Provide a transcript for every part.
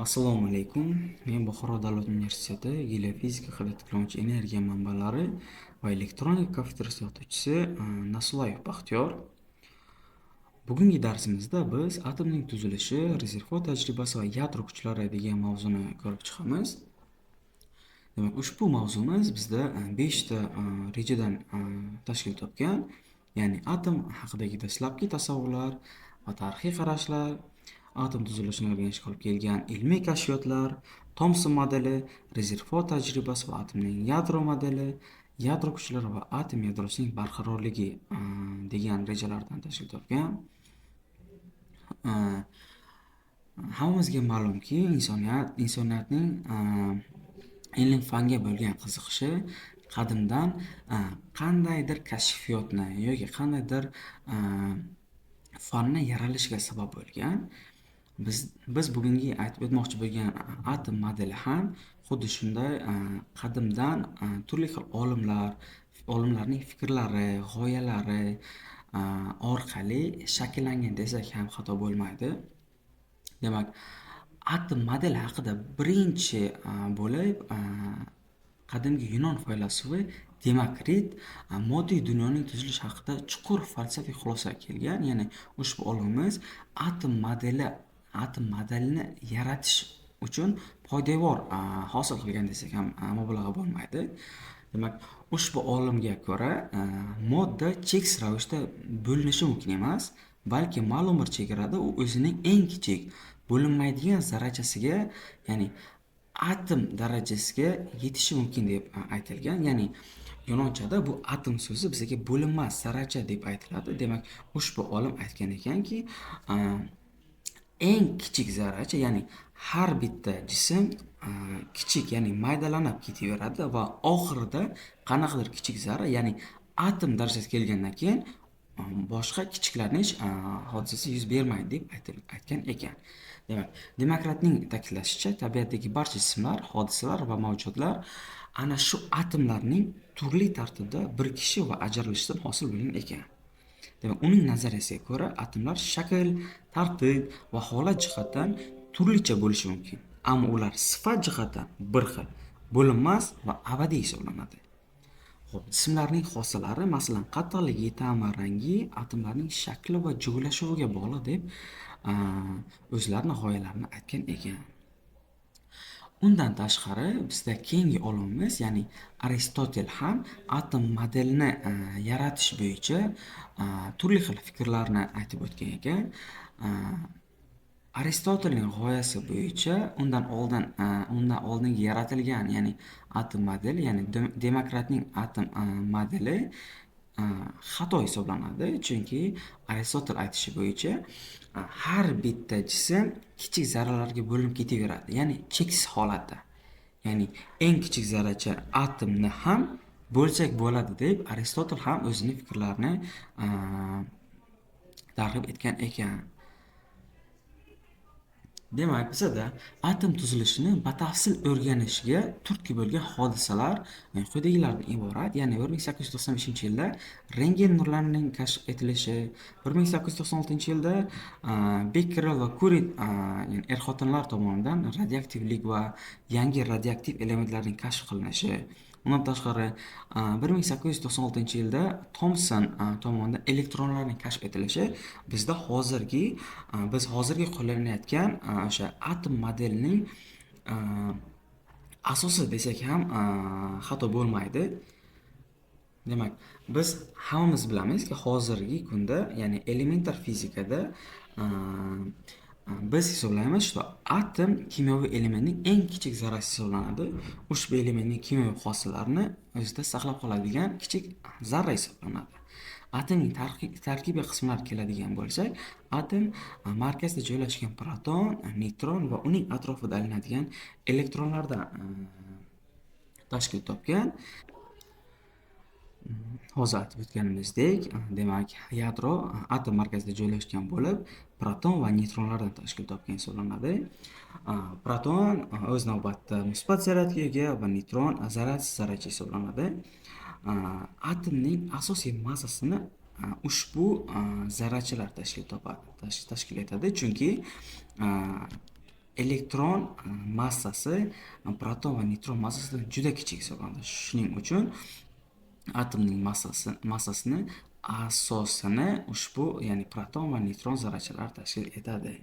Assalomu alaykum. Men Buxoro davlat universiteti geofizika qilib tiklovchi energiya manbalari va elektronika kafedrasi o'qituvchisi Nasulayev Baxtiyor. Bugungi darsimizda biz atomning tuzilishi, rezervuar tajribasi va yadro kuchlari degan mavzuni ko'rib chiqamiz. Demak, ushbu mavzumiz bizda 5 ta rejadan tashkil topgan. Ya'ni atom haqidagi dastlabki tasavvurlar va tarixiy qarashlar, atom tuzilishini o'rganishga olib kelgan ilmiy kashfiyotlar, Thomson modeli, rezervuar tajribasi va atomning yadro modeli, yadro kuchlari va atom yadrosining barqarorligi degan rejalardan tashkil topgan. Hammamizga ma'lumki, insoniyatning ilm-fanga bo'lgan qiziqishi qadimdan qandaydir kashfiyotni yoki qandaydir fanni yaralishiga sabab bo'lgan. Biz bugungi aytib o'tmoqchi bo'lgan atom modeli ham xuddi shunday qadimdan turli xil olimlarning fikrlari, g'oyalari orqali shakllangan desak ham xato bo'lmaydi. Demak, atom modeli haqida birinchi bo'lib qadimgi Yunon faylasufi Demokrit moddiy dunyoning tuzilishi haqida chuqur falsafiy xulosaga kelgan. Ya'ni ushbu olimimiz atom modelini yaratish uchun poydevor hosil qilgan desak ham mubolag'a bo'lmaydi. Demak, ushbu olimga ko'ra modda cheksiz ravishda bo'linishi mumkin emas, balki ma'lum bir chegarada u o'zining eng kichik bo'linmaydigan zarrachasiga, ya'ni atom darajasiga yetishi mumkin deb aytilgan. Ya'ni yunonchada bu atom so'zi bizga bo'linmas zarracha deb aytiladi. Demak, ushbu olim aytgan ekanki, eng kichik zarracha, ya'ni har bitta jism kichik, ya'ni maydalanib ketaveradi va oxirida qanaqadir kichik zarra, ya'ni atom darajasiga kelgandan keyin boshqa kichiklanish hodisasi yuz bermaydi deb aytgan ekan. Demak, Demokratning ta'kidlashicha, tabiatdagi barcha jismlar, hodisalar va mavjudotlar ana shu atomlarning turli tartibda birikishi va ajralishidan hosil bo'lgan ekan. Demak, uning nazariyasiga ko'ra atomlar shakl, tartib va holat jihatdan turlicha bo'lishi mumkin, ammo ular sifat jihatdan bir xil, bo'linmas va abadiy hisoblanadi. Xo'p, jismlarning xossalari, masalan, qattiqligi, ta'mi, rangi atomlarning shakli va joylashuviga bog'liq deb o'zlarining g'oyalarini aytgan ekan. Undan tashqari, bizda keyingi olimimiz, ya'ni Aristotel ham atom modelini yaratish bo'yicha turli xil fikrlarni aytib o'tgan ekan. Aristotelning g'oyasi bo'yicha undan oldingi yaratilgan, ya'ni atom modeli, ya'ni Demokratning atom modeli xato hisoblanadi, chunki Aristotel aytishi bo'yicha har bitta jism kichik zarralarga bo'linib ketaveradi, ya'ni cheksiz holatda. Ya'ni eng kichik zarracha atomni ham bo'lsak bo'ladi deb Aristotel ham o'zining fikrlarini targ'ib etgan ekan. Demak, bizada atom tuzilishini batafsil o'rganishga turtki bo'lgan hodisalar quyidagilardan iborat. Ya'ni 1895-yilda rentgen nurlarining kashf etilishi, 1896-yilda Becquerel va Curie, ya'ni er-xotinlar tomonidan radioaktivlik va yangi radioaktiv elementlarning kashf qilinishi. Undan tashqari 1896-yilda Thomson tomonidan elektronlarning kashf etilishi biz hozirgi qo'llanayotgan o'sha atom modelining asosi desak ham xato bo'lmaydi. Demak, biz hammamiz bilamizki, hozirgi kunda, ya'ni elementar fizikada biz hisoblaymiz, что atom kimyoviy elementning eng kichik zarrasi hisoblanadi. Ushbu elementning kimyoviy xossalarini o'zida saqlab qoladigan kichik zarra hisoblanadi. Atomning tarkibiy qismlariga keladigan bo'lsak, atom markazida joylashgan proton, neytron va uning atrofida aylanadigan elektronlardan tashkil topgan. Hozir aytib o'tganimizdek, demak, yadro atom markazida joylashgan bo'lib, proton va neytronlardan tashkil topgan hisoblanadi. Proton o'z navbatida musbat zaryadga ega va neytron zaryadsiz zarracha hisoblanadi. Atomning asosiy massasini ushbu zarrachalar tashkil etadi, chunki elektron massasi proton va neytron massasidan juda kichik hisoblanadi. Shuning uchun atomning massasini asosini ushbu, ya'ni proton va neytron zarrachalar tashkil etadi.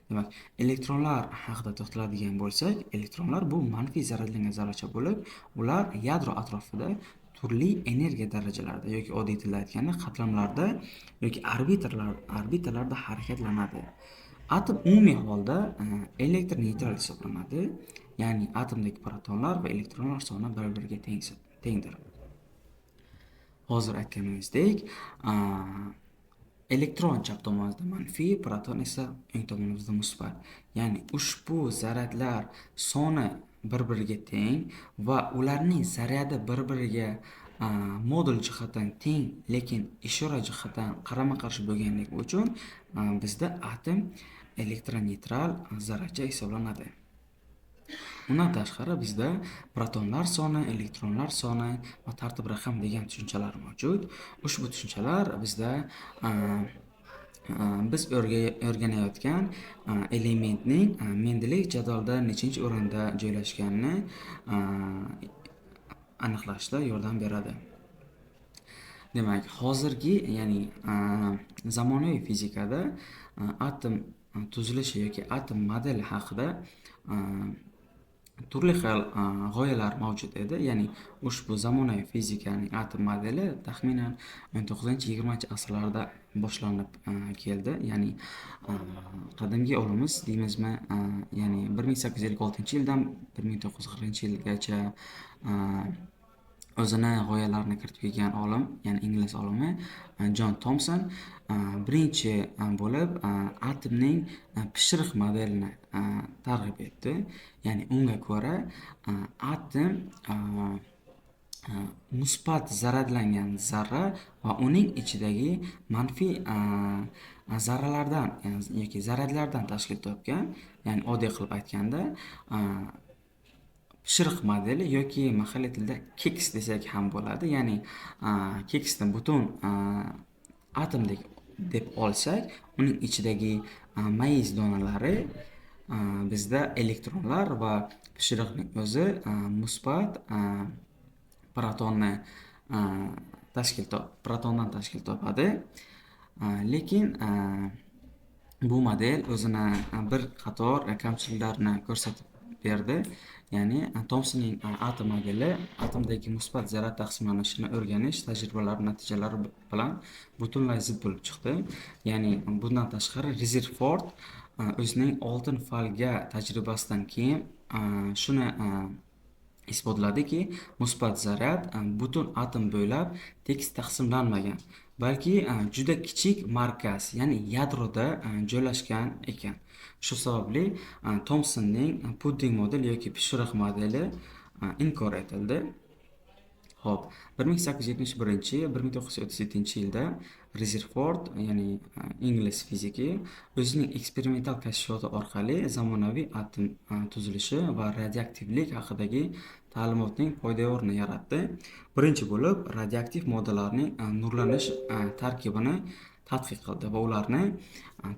Demak, elektronlar haqida to'xtaladigan bo'lsak, elektronlar bu manfiy zararlangan zarracha bo'lib, ular yadro atrofida turli energiya darajalarida yoki oddiy tilda aytganda qatlamlarda yoki orbitallarda harakatlanadi. Atom umumiy holda elektr neytral hisoblanadi, ya'ni atomdagi protonlar va elektronlar soni bir-biriga tengdir. Hozir aytganimizdek, elektron chap tomonimizda manfiy, proton esa o'ng tomonimizda musbat. Ya'ni ushbu zaryadlar soni bir-biriga teng va ularning zaryadi bir-biriga modul jihatdan teng, lekin ishora jihatdan qarama-qarshi bo'lganligi uchun bizda atom elektroneytral zarracha hisoblanadi. Undan tashqari bizda protonlar soni, elektronlar soni va tartib raqam degan tushunchalar mavjud. Ushbu tushunchalar bizda biz o'rganayotgan elementning Mendeleyev jadvalda nechinchi o'rinda joylashganini aniqlashda yordam beradi. Demak, hozirgi, ya'ni zamonaviy fizikada atom tuzilishi yoki atom modeli haqida turli xil g'oyalar mavjud edi. Ya'ni ushbu zamonaviy fizikaning atom modeli taxminan 19-20-asrlarda boshlanib keldi. Ya'ni qadimgi olimimiz deymizmi, ya'ni 1856-yildan 1940-yilgacha o'zini g'oyalarini kiritib kelgan olim, ya'ni ingliz olimi John Thomson birinchi bo'lib atomning pishiriq modelini targ'ib etdi. Ya'ni unga ko'ra atom musbat zararlangan zarra va uning ichidagi manfiy zarralardan yoki zaryadlardan tashkil topgan. Ya'ni oddiy qilib aytganda pishiriq modeli yoki mahalliy tilda keks desak ham bo'ladi. Ya'ni keksni butun atomdek deb olsak, uning ichidagi mayiz donalari bizda elektronlar va pishiriqning o'zi musbat protondan tashkil topadi. Lekin bu model o'zini bir qator kamchiliklarini ko'rsatib berdi. Ya'ni Thomsonning atom modeli atomdagi musbat zarra taqsimlanishini o'rganish tajribalari natijalari bilan butunlay zid bo'lib chiqdi. Ya'ni bundan tashqari Rutherford o'zining oltin falga tajribasidan keyin shuni isbotladiki, musbat zaryad butun atom bo'ylab tekis taqsimlanmagan, balki juda kichik markaz, ya'ni yadroda joylashgan ekan. Shu sababli Thomsonning pudding modeli yoki pishiriq modeli inkor etildi. Xo'p, 1871-1937-yilda Rutherford, ya'ni ingliz fiziki, o'zining eksperimental kashfiyoti orqali zamonaviy atom tuzilishi va radioaktivlik haqidagi ta'limotning poydevorini yaratdi. Birinchi bo'lib radioaktiv moddalarning nurlanish tarkibini tadqiq qildi va ularni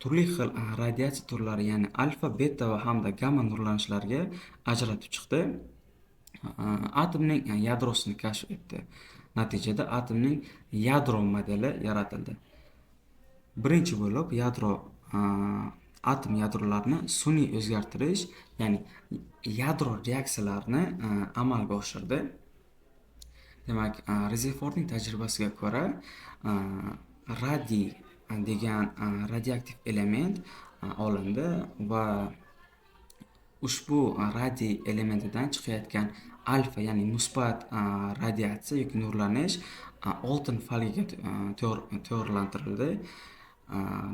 turli xil radiatsiya turlari, ya'ni alfa, beta va hamda gamma nurlanishlarga ajratib chiqdi. Atomning yadrosini kashf etdi. Natijada atomning yadro modeli yaratildi. Birinchi bo'lib atom yadrolarini sun'iy o'zgartirish, ya'ni yadro reaksiyalarini amalga oshirdi. Demak, Rutherfordning tajribasiga ko'ra radiy degan radioaktiv element olindi va ushbu radiy elementidan chiqayotgan alfa, ya'ni musbat radiatsiya yoki nurlanish oltin falgiga to'g'rilantirildi.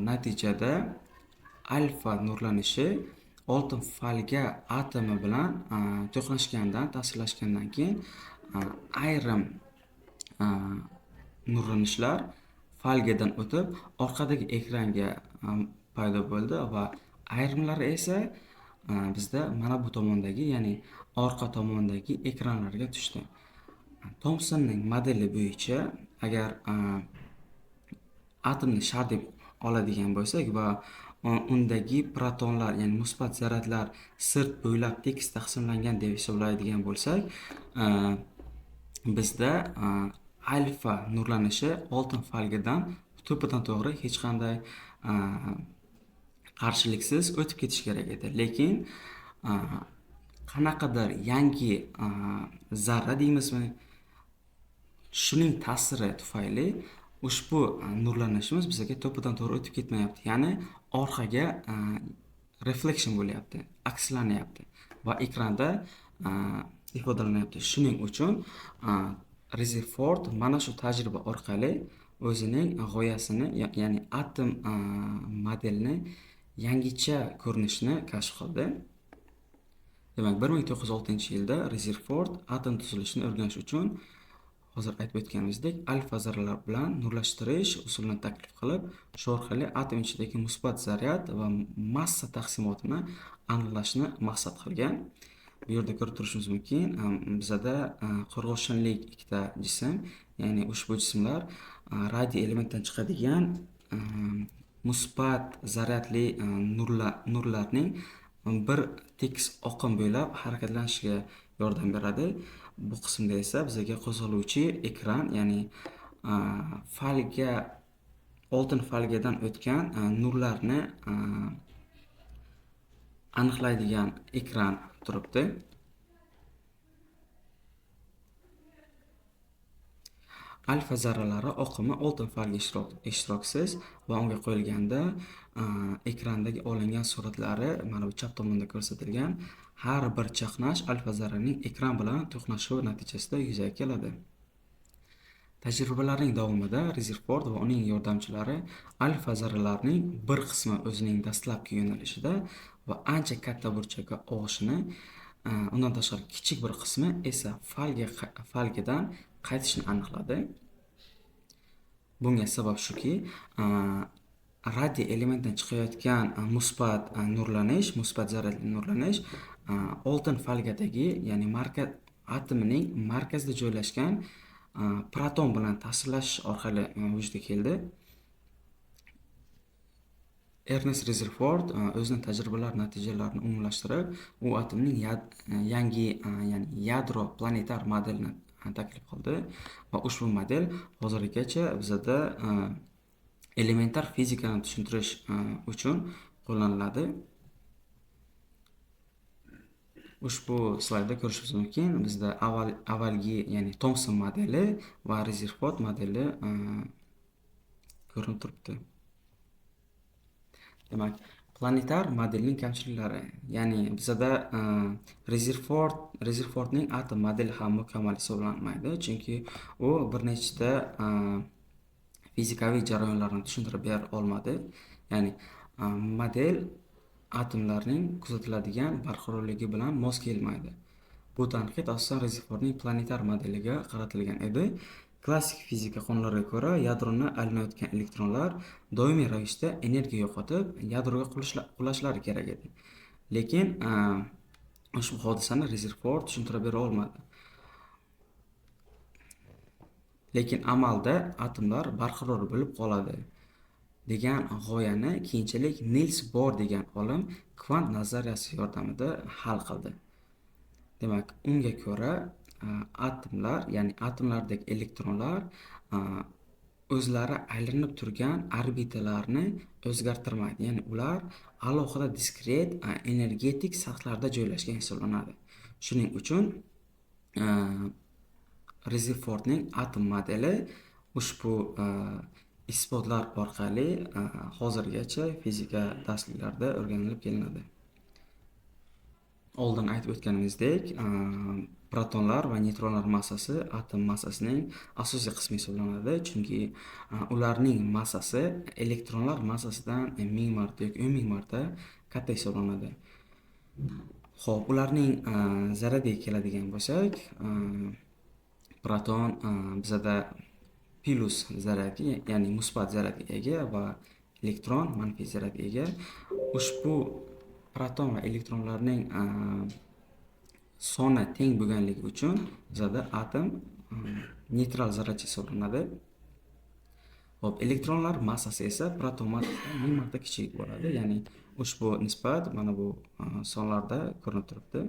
Natijada alfa nurlanishi oltin falga atomi bilan ta'sirlashgandan keyin ayrim nurlanishlar falgadan o'tib orqadagi ekranga paydo bo'ldi va ayrimlari esa bizda mana bu tomondagi, ya'ni orqa tomondagi ekranlarga tushdi. Thomsonning modeli bo'yicha agar atomni shar deb oladigan bo'lsak va undagi protonlar, ya'ni musbat zaryadlar sirt bo'ylab tekis taqsimlangan deb hisoblaydigan bo'lsak, bizda alfa nurlanishi oltin falgidan to'ppa to'g'ri hech qanday qarshiliksiz o'tib ketishi kerak edi. Lekin qanaqadir yangi zarra deymizmi, shuning ta'siri tufayli ushbu nurlanishimiz bizga to'ppa to'g'ri o'tib ketmayapti. Ya'ni orqaga reflection bo'lyapti, akslanyapti va ekranda ifodalanyapti. Shuning uchun Rezerford mana shu tajriba orqali o'zining g'oyasini, ya'ni atom modelini yangicha ko'rinishni kashf qildi. Demak, 1906-yilda Rezerford atom tuzilishini o'rganish uchun hozir aytib o'tganimizdek alfa zarralar bilan nurlashtirish usulini taklif qilib, shu orqali atom ichidagi musbat zaryad va massa taqsimotini aniqlashni maqsad qilgan. Bu yerda ko'rib turishimiz mumkin, bizada qo'rg'oshinlik ikkita jism, ya'ni ushbu jismlar radiy elementdan chiqadigan musbat zaryadli nurlarning bir tekis oqim bo'ylab harakatlanishiga yordam beradi. Bu qismda esa bizga qo'zg'aluvchi ekran, ya'ni oltin falgadan o'tgan nurlarni aniqlaydigan ekran turibdi. Alfa zarralari oqimi oltin falga ishtirokisiz va unga qo'yilganda ekrandagi olingan suratlari mana bu chap tomonda ko'rsatilgan har bir chaqnash alfa zarraning ekran bilan to'qnashuvi natijasida yuzaga keladi. Tajribalarning davomida Rezerford va uning yordamchilari alfa zarralarning bir qismi o'zining dastlabki yo'nalishida va ancha katta burchakka og'ishini, undan tashqari kichik bir qismi esa falgadan qaytishini aniqladi. Bunga sabab shuki, radiy elementdan chiqayotgan musbat nurlanish, musbat zaryadli nurlanish oltin falgadagi, ya'ni atomining markazida joylashgan proton bilan ta'sirlashish orqali vujudga keldi. Ernest Rezerford o'zining tajribalari natijalarini umumlashtirib, u atomning yangi, ya'ni yadro planetar modelini taklif qildi va ushbu model hozirgacha bizada elementar fizikani tushuntirish uchun qo'llaniladi. Ushbu slaydda ko'rishingiz mumkin, bizda avvalgi, ya'ni Thomson modeli va Rezerford modeli ko'rinib turibdi. Demak, planetar modelning kamchiliklari, ya'ni bizada Rezerfordning atom modeli ham mukammal hisoblanmaydi, chunki u bir nechta fizikaviy jarayonlarni tushuntirib bera olmadi. Ya'ni model atomlarning kuzatiladigan barqarorligi bilan mos kelmaydi. Bu tanqid asosan Rezerfordning planetar modeliga qaratilgan edi. Klassik fizika qonunlariga ko'ra, yadroni aylanayotgan elektronlar doimiy ravishda energiya yo'qotib, yadroga qulashlari kerak edi. Lekin ushbu hodisani Rezerford tushuntirib bera olmadi. Lekin amalda atomlar barqaror bo'lib qoladi degan g'oyani keyinchalik Niels Bohr degan olim kvant nazariyasi yordamida hal qildi. Demak, unga ko'ra atomlar, ya'ni atomlardagi elektronlar o'zlari aylanib turgan orbitalarni o'zgartirmaydi. Ya'ni ular alohida diskret energetik sathlarda joylashgan hisoblanadi. Shuning uchun Rezerfordning atom modeli ushbu isbotlar orqali hozirgacha fizika darsliklarida o'rganilib kelinadi. Oldin aytib o'tganimizdek, protonlar va neutronlar massasi atom massasining asosiy qismi hisoblanadi, chunki ularning massasi elektronlar massasidan 1000 marta yoki 10000 marta katta hisoblanadi. Xo'p, ularning zaryadiga keladigan bo'lsak, proton bizada plus zaryadga, ya'ni musbat zaryadga ega va elektron manfiy zaryadga ega. Ushbu proton va elektronlarning soni teng bo'lganligi uchun bizada atom neytral zarracha hisoblanadi. Hop, elektronlar massasi esa proton massasidan 1000 marta kichik bo'ladi. Ya'ni ushbu nisbat mana bu sonlarda ko'rinib turibdi.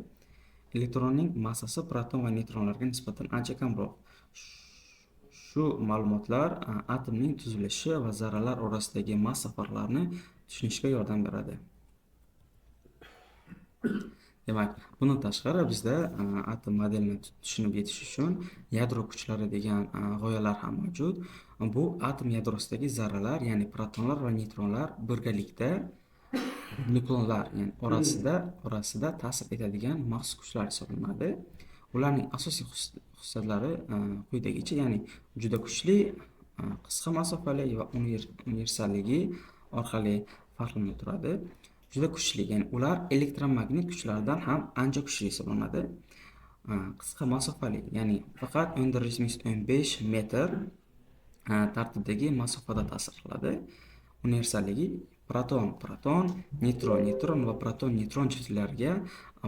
Elektronning massasi proton va neutronlarga nisbatan ancha kamroq. Shu ma'lumotlar atomning tuzilishi va zarralar orasidagi massa farqlarini tushunishga yordam beradi. Demak, bundan tashqari bizda atom modelini tushunib yetish uchun yadro kuchlari degan g'oyalar ham mavjud. Bu atom yadrosidagi zarralar, ya'ni protonlar va neutronlar birgalikda nukleonlar, ya'ni orasida ta'sir etadigan maxsus kuchlar hisoblanadi. Ularning asosiy xususiyatlari quyidagicha, ya'ni juda kuchli, qisqa masofali va universalligi orqali farqlanib turadi. Juda kuchli, ya'ni ular elektromagnit kuchlardan ham ancha kuchli hisoblanadi. Qisqa masofali, ya'ni faqat 10⁻15 metr tartibdagi masofada ta'sir qiladi. Universalligi proton, neutron va proton-neutron juftlariga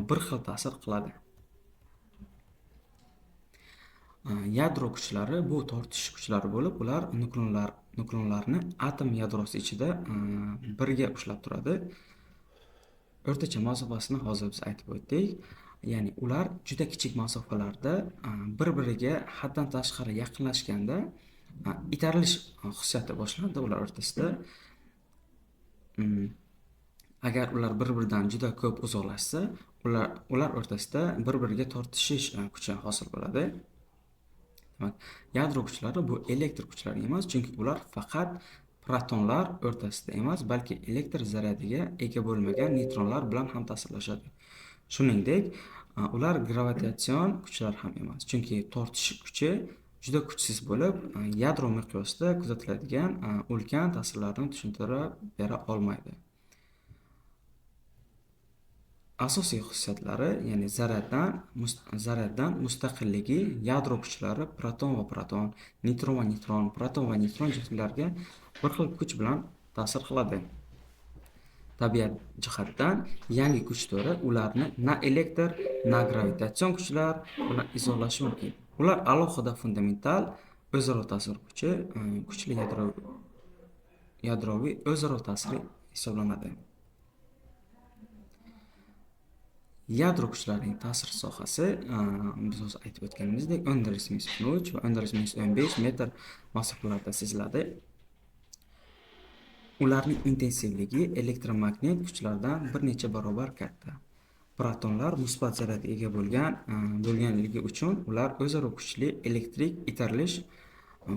bir xil ta'sir qiladi. Yadro kuchlari bu tortish kuchlari bo'lib, ular nukleonlarni atom yadrosi ichida birga ushlab turadi. O'rtacha masofasini hozir biz aytib o'tdik. Ya'ni ular juda kichik masofalarda bir-biriga haddan tashqari yaqinlashganda itarilish xususiyati boshlanadi ular o'rtasida. Agar ular bir-biridan juda ko'p uzoqlashsa, ular o'rtasida bir-biriga tortishish kuchi hosil bo'ladi. Demak, yadro kuchlari bu elektr kuchlari emas, chunki ular faqat protonlar o'rtasida emas, balki elektr zaryadiga ega bo'lmagan neutronlar bilan ham ta'sirlashadi. Shuningdek, ular gravitatsion kuchlar ham emas, chunki tortish kuchi juda kuchsiz bo'lib, yadro miqyosida kuzatiladigan ulkan ta'sirlarni tushuntirib bera olmaydi. Asosiy xususiyatlari, ya'ni zaryaddan mustaqilligi, yadro kuchlari proton va proton, neutron va neutron, proton va neutron juftlariga bir xil kuch bilan ta'sir qiladi. Tabiat jihatdan yangi kuch turi ularni na elektr, na gravitatsion kuchlar bilan izohlashi mumkin. Ular alohida fundamental o'zaro ta'sir kuchi, kuchli yadroviy o'zaro ta'sir hisoblanadi. Yadro kuchlarining ta'sir sohasi biz hozir aytib o'tganimizdek 10⁻13 va 10⁻15 metr masofalarda seziladi. Ularning intensivligi elektromagnit kuchlardan bir necha barobar katta. Protonlar musbat zaryadga ega bo'lganligi uchun ular o'zaro kuchli elektrik itarilish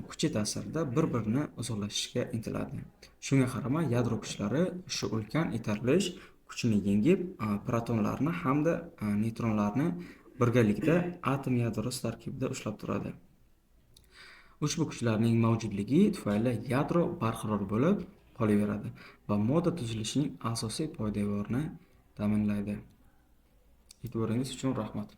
kuchi ta'sirida bir-birini uzoqlashishga intiladi. Shunga qaramay, yadro kuchlari shu ulkan itarilish kuchini yengib, protonlarni hamda neutronlarni birgalikda atom yadrosi tarkibida ushlab turadi. Ushbu kuchlarning mavjudligi tufayli yadro barqaror bo'lib qolaveradi va modda tuzilishining asosiy poydevorini ta'minlaydi. E'tiboringiz uchun rahmat.